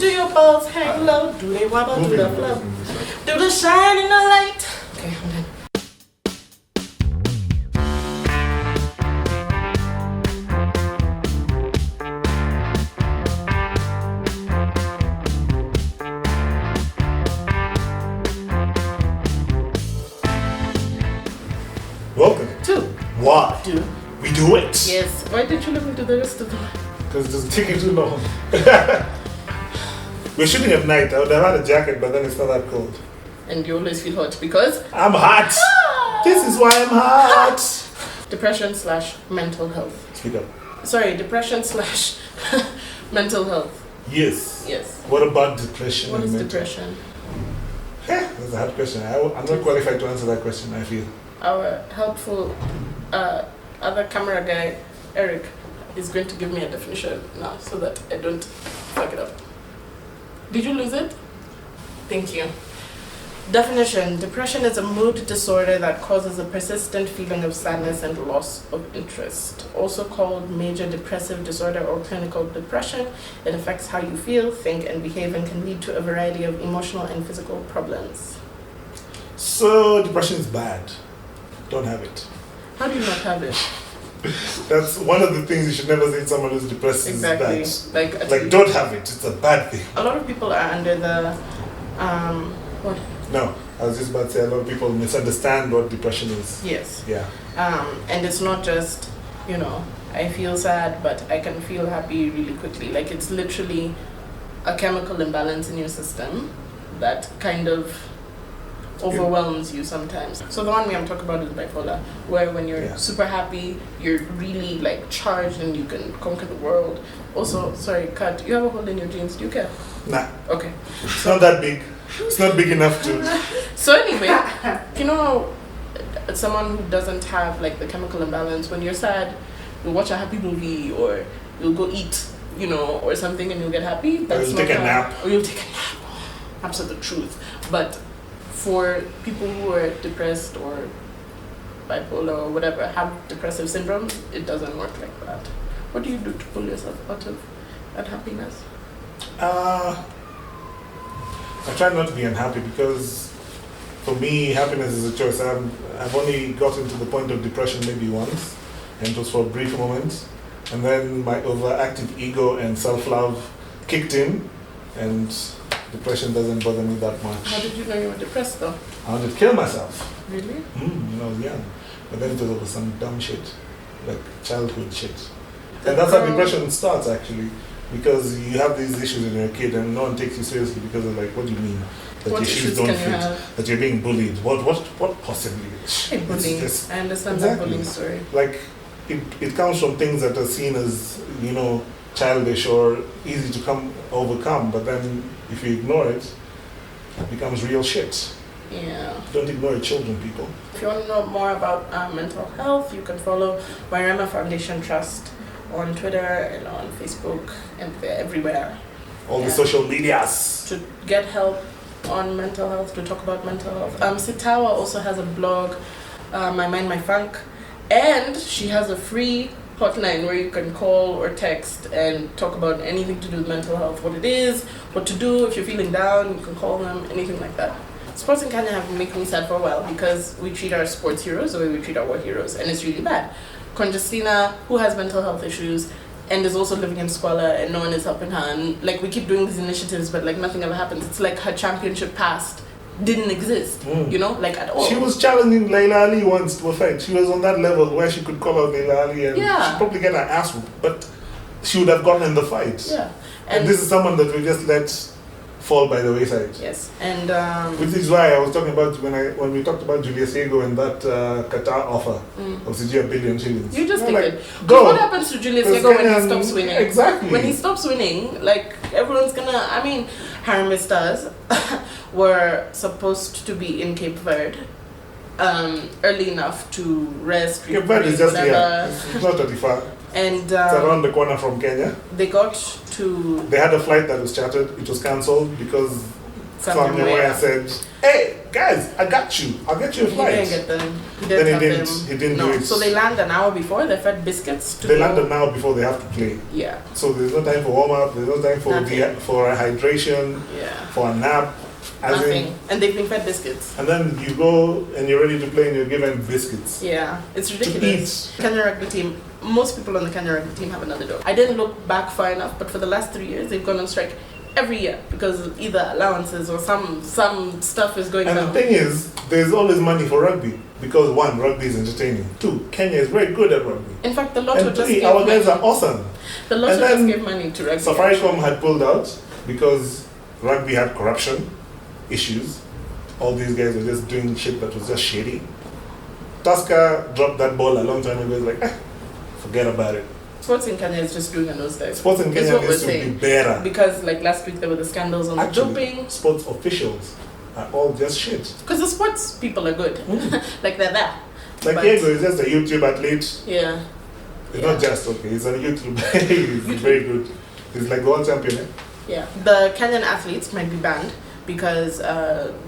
Do your balls hang low? Do they wobble? Do the flow? Do the shine in the light? Okay, I'm done. Welcome Two. Why Do. we do it? Yes. Why did you let me do the rest of the one? Because it doesn't take you too long. We're shooting at night. I would have had a jacket, but then it's not that cold. And you always feel hot because I'm hot. This is why I'm hot. depression / mental health. Speak up. Sorry, depression / mental health. Yes. Yes. What about depression? What is and mental? depression? That's a hard question. I'm not qualified to answer that question, I feel. Our helpful other camera guy, Eric, is going to give me a definition now so that I don't fuck it up. Did you lose it? Thank you. Definition: depression is a mood disorder that causes a persistent feeling of sadness and loss of interest. Also called major depressive disorder or clinical depression, it affects how you feel, think, and behave and can lead to a variety of emotional and physical problems. So depression is bad. Don't have it. How do you not have it? That's one of the things you should never say to someone who's depressed. Exactly. Is bad. Like Like, don't have it. It's a bad thing. a lot of people are under the what? No, I was just about to say a lot of people misunderstand what depression is. Yes. Yeah. And it's not just, I feel sad, but I can feel happy really quickly. Like, it's literally a chemical imbalance in your system that kind of overwhelms you sometimes. So the one I'm talking about is bipolar, where when you're super happy, you're really like charged and you can conquer the world. Also, sorry, Kat, you have a hole in your jeans. Do you care? Nah. Okay. It's not that big. It's not big enough to. So anyway, someone who doesn't have like the chemical imbalance, when you're sad, you'll watch a happy movie or you'll go eat, or something and you'll get happy. Or you'll take a nap. Or you'll take a nap. Absolute truth. But for people who are depressed or bipolar or whatever, have depressive syndromes, it doesn't work like that. What do you do to pull yourself out of that happiness? I try not to be unhappy because for me, happiness is a choice. I've only gotten to the point of depression maybe once, and it was for a brief moment. And then my overactive ego and self-love kicked in, and depression doesn't bother me that much. How did you know you were depressed though? I wanted to kill myself. Really? When I was young. But then it was over some dumb shit, like childhood shit. And that's how depression starts actually. Because you have these issues when you're a kid and no one takes you seriously because of like, what do you mean? That What your shoes issues don't can you fit, have? that you're being bullied. What possibly? Hey, bullying. It's I understand exactly. that bullying story. Like, it comes from things that are seen as, childish or easy to overcome, but then if you ignore it, it becomes real shit. Yeah. Don't ignore your children, people. If you want to know more about mental health, you can follow Wairema Trust on Twitter and on Facebook and everywhere. All the social medias. To get help on mental health, to talk about mental health. Sitawa also has a blog, My Mind, My Funk, and she has a free hotline where you can call or text and talk about anything to do with mental health, what it is, what to do if you're feeling down, you can call them, anything like that. Sports in Kenya have been making me sad for a while because we treat our sports heroes the way we treat our war heroes, and it's really bad. Conjestina, who has mental health issues and is also living in squalor and no one is helping her, and like we keep doing these initiatives but like nothing ever happens. It's like her championship past didn't exist, like at all. She was challenging Layla Ali once to a fight. She was on that level where she could call out Layla Ali and she'd probably get her ass whooped, but she would have gotten in the fight. Yeah. And this is someone that we just let fall by the wayside. Yes. And which is why I was talking about when we talked about Julius Yego and that Qatar offer of $1 billion. You just think it. Go. What happens to Julius Yego when he stops winning? Exactly. When he stops winning, like everyone's gonna. Harambee Stars were supposed to be in Cape Verde early enough to rest. Cape Verde is just here. It's not that far. And it's around the corner from Kenya. They got to. They had a flight that was chartered. It was cancelled because Sammy Waya said, "Hey, guys, I got you. I'll get you a flight. He didn't get them. He didn't do it. So they land an hour before. They're fed biscuits. They land an hour before they have to play. Yeah. So there's no time for warm up. There's no time for a hydration. Yeah. For a nap. Nothing. And they've been fed biscuits. And then you go and you're ready to play and you're given biscuits. Yeah, it's ridiculous. Kenyan rugby team. Most people on the Kenyan rugby team have an underdog. I didn't look back far enough, but for the last 3 years, they've gone on strike every year because of either allowances or some stuff is going on. And the thing is, there's always money for rugby because 1, rugby is entertaining. 2, Kenya is very good at rugby. In fact, the Lotto and 3, our guys are awesome. The Lotto just gave money to rugby. Safaricom had pulled out because rugby had corruption issues. All these guys were just doing shit that was just shady. Tusker dropped that ball a long time ago. It was like, forget about it. Sports in Kenya is just doing a nosedive. Sports in Kenya needs to be better. Because like last week there were the scandals on the doping. Sports officials are all just shit. Because the sports people are good. Like they're there. Like Yego is just a YouTube athlete. Yeah. It's not just, okay, he's on YouTube. He's very good. He's like the world champion, eh? Yeah. The Kenyan athletes might be banned because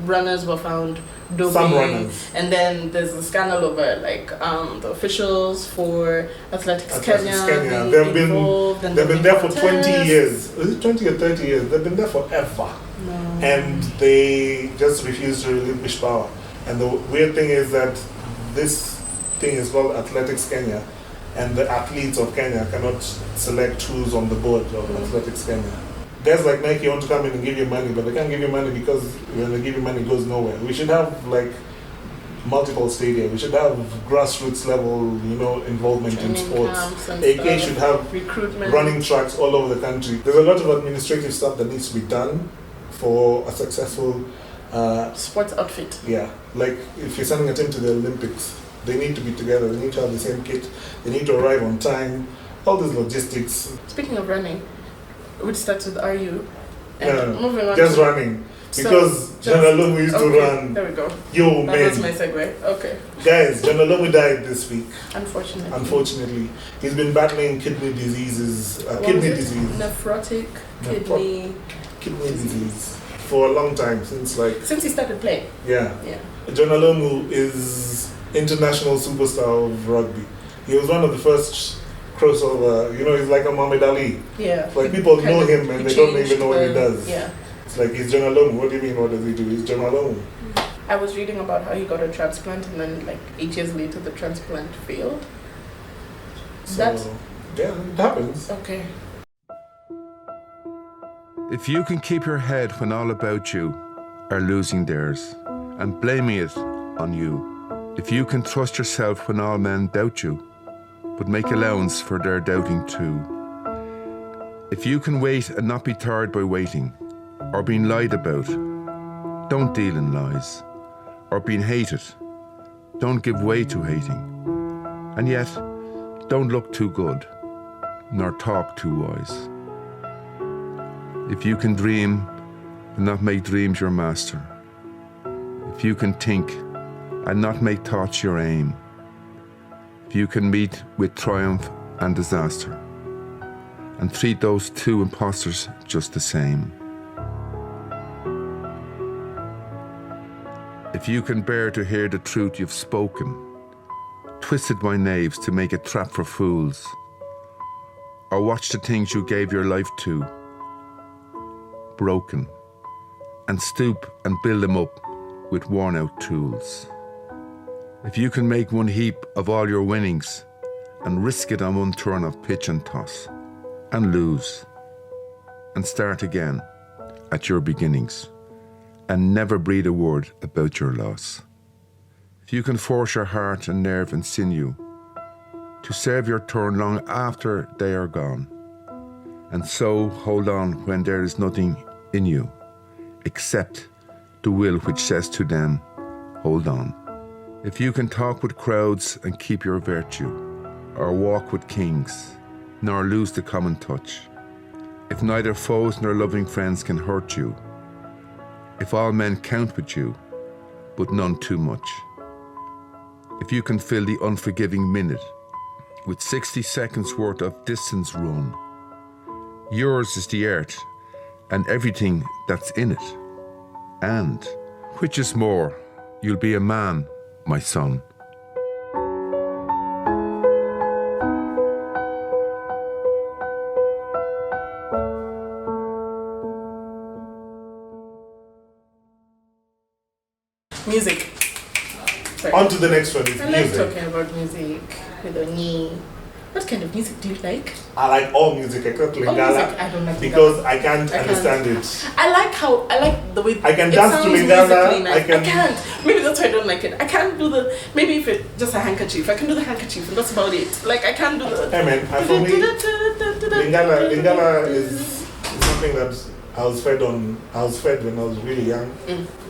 runners were found doping. Some runners. And then there's a scandal over like the officials for Athletics Kenya. They've been there for 20 years. Is it 20 or 30 years? They've been there forever. No. And they just refuse to relinquish power. And the weird thing is that this thing is called Athletics Kenya, and the athletes of Kenya cannot select who's on the board of Athletics Kenya. Guys like Nike want to come in and give you money, but they can't give you money because when they give you money, it goes nowhere. We should have like multiple stadia. We should have grassroots level, involvement in sports. AK should have recruitment, running tracks all over the country. There's a lot of administrative stuff that needs to be done for a successful sports outfit. Yeah, like if you're sending a team to the Olympics, they need to be together. They need to have the same kit. They need to arrive on time. All these logistics. Speaking of running, which starts with RU. And moving on. Just running. Because Jonah Lomu used to run. There we go. That was my segue. Okay. Guys, Jonah Lomu died this week. Unfortunately. He's been battling kidney disease. Nephrotic kidney disease. For a long time, since he started playing. Yeah. Jonah Lomu is international superstar of rugby. He was one of the first crossover, he's like a Muhammad Ali. Yeah. Like people know him and they don't even know what he does. Yeah. It's like he's Jonah Lomu. What do you mean? What does he do? He's Jonah Lomu. I was reading about how he got a transplant and then 8 years later the transplant failed. Yeah, it happens. Okay. If you can keep your head when all about you are losing theirs and blaming it on you, if you can trust yourself when all men doubt you, but make allowance for their doubting too. If you can wait and not be tired by waiting, or being lied about, don't deal in lies, or being hated, don't give way to hating, and yet don't look too good, nor talk too wise. If you can dream and not make dreams your master, if you can think and not make thoughts your aim, if you can meet with triumph and disaster and treat those two impostors just the same. If you can bear to hear the truth you've spoken, twisted by knaves to make a trap for fools, or watch the things you gave your life to broken, and stoop and build them up with worn out tools. If you can make one heap of all your winnings and risk it on one turn of pitch and toss, and lose, and start again at your beginnings, and never breathe a word about your loss. If you can force your heart and nerve and sinew to serve your turn long after they are gone, and so hold on when there is nothing in you except the will which says to them, hold on. If you can talk with crowds and keep your virtue, or walk with kings, nor lose the common touch, if neither foes nor loving friends can hurt you, if all men count with you, but none too much, if you can fill the unforgiving minute with 60 seconds worth of distance run, yours is the earth and everything that's in it, and Which is more, you'll be a man, my son. Music. Sorry. On to the next one. It's I like music. talking about music. What kind of music do you like? I like all music except All music. Lingala I don't like because Lingala. I can't I can't. understand it. I like the way I can it dance to sounds Lingala, musically nice. I can- can't. Maybe that's why I don't like it. I can't do the maybe if it's just a handkerchief. I can do the handkerchief and that's about it. Like I can't do the Hey man, for me, Lingala is something that I was fed when I was really young.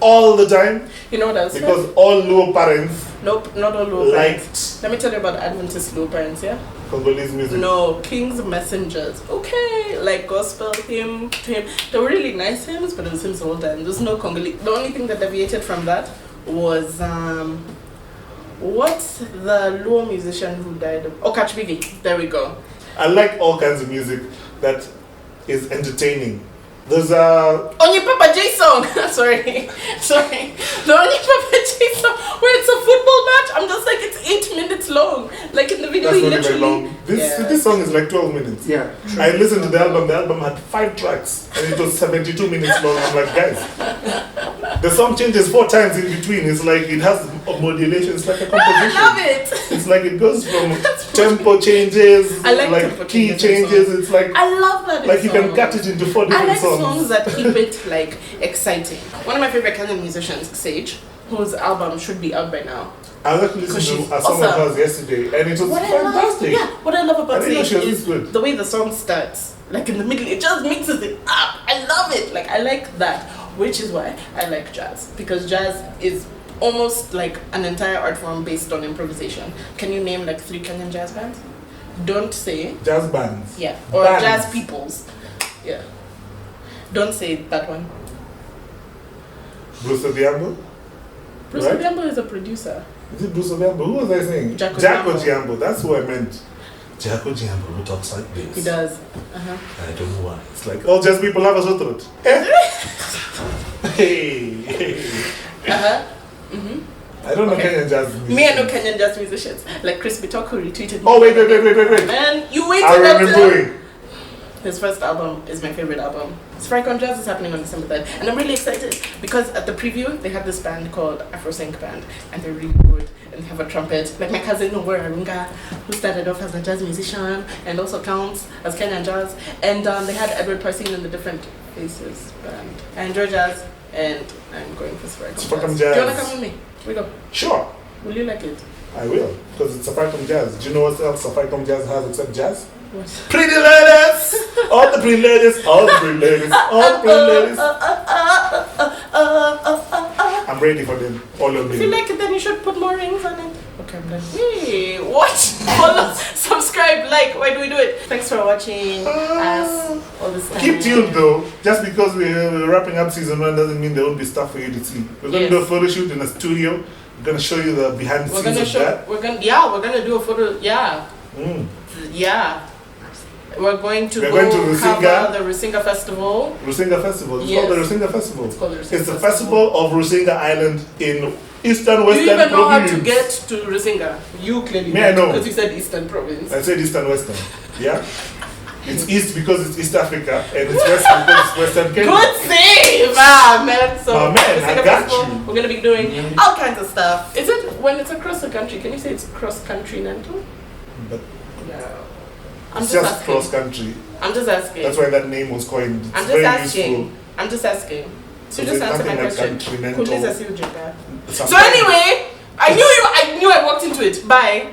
All the time. You know what else? Because all Luo parents Nope, not all Luo liked parents. Let me tell you about Adventist Luo parents, yeah? Congolese music. No, King's Messengers. Okay, like gospel hymn. They were really nice hymns, but it was hymns all the time. There's no Congolese. The only thing that deviated from that was what's the Luo musician who died? Oh, Catch Biggie. There we go. I like all kinds of music that is entertaining. There's a Onye Papa J song. sorry. The Onye Papa J song where it's a football match. I'm just like it's 8 minutes long. Like in the video, that's he not even literally. long. This song is like 12 minutes. Yeah. I listened to the album. The album had 5 tracks and it was 72 minutes long. I'm like, guys, the song changes 4 times in between. It's like it has a modulation. It's like a composition. I love it. It's like it goes from tempo changes, I like tempo key changes changes. It's like I love that. like you can cut it into 4 I different like songs. songs that keep it like exciting. One of my favorite Kenyan musicians, Sage, whose album should be out by now. I was actually Because listening she's to a song of awesome. hers yesterday, and it was What fantastic. what I love about I didn't know Sage she was is this good. the way the song starts. Like in the middle, it just mixes it up. I love it. Like I like that, which is why I like jazz, because jazz is almost like an entire art form based on improvisation. Can you name like 3 Kenyan jazz bands? Don't say Jazz bands. yeah, or Bands. jazz peoples. Yeah. Don't say that one. Bruce Odhiambo? Bruce Right? Odhiambo is a producer. Is it Bruce Odhiambo? Who was I saying? Jaco Jaco Odhiambo. Odhiambo. That's who I meant. Jaco Odhiambo who talks like this. He does. Uh-huh. I don't know why. It's like all jazz people have a sore throat. Hey. Uh-huh. Mm-hmm. I don't know Okay. Kenyan jazz musicians. Me, I know Kenyan jazz musicians. Like Chris Bitok, who retweeted me. Oh, wait. Man, you waited I remember until... it. His first album is my favorite album. Strike on Jazz is happening on December 3rd. And I'm really excited because at the preview, they had this band called Afro Sync Band. And they're really good. And they have a trumpet. Like my cousin, Wairema, who started off as a jazz musician and also counts as Kenyan jazz. And they had Edward Parsine in the Different Faces band. I enjoy jazz and I'm going for Strike on Strike on Jazz. Jazz. Do you want to come with me? We go. Sure, Will you like it? I will. Because it's Safaricom Jazz. Do you know what else Safaricom Jazz has except jazz? What? Pretty ladies! All the pretty ladies, all the pretty ladies, all the pretty ladies. I'm ready for them, all of If you them. like it, then you should put more rings on it. Okay, I'm done. Hey, what? Follow, subscribe, like. Why do we do it? Thanks for watching us all this time. Keep tuned though. Just because we're wrapping up season 1 doesn't mean there won't be stuff for you to see. We're going to do a photo shoot in a studio. We're going to show you the behind the We're scenes gonna of show. that. We're gonna do a photo. Yeah, yeah. We're going to We're go going to Rusinga. cover the Rusinga Festival. Rusinga Festival. It's Yes. called the Rusinga Festival. It's called the Rusinga It's the festival of Rusinga Island in Eastern You Western even know how Province. to get to Rusinga. You clearly Me, I know. because you said Eastern Province. I said Eastern Western. Yeah? It's East because it's East Africa and it's West because it's Western Kenya. Good save, man. So Oh, man, I Rusinga got Festival, you. we're gonna be doing all kinds of stuff. Is it when it's across the country? Can you say it's cross country, Nanto? But No. I'm it's just just asking. cross country. I'm just asking. That's why that name was coined. It's I'm just very asking. useful. I'm just asking. So So just there's answer my nothing like question. continental. Kuuliza si ujinga. So Sometimes- anyway, I knew I walked into it. Bye.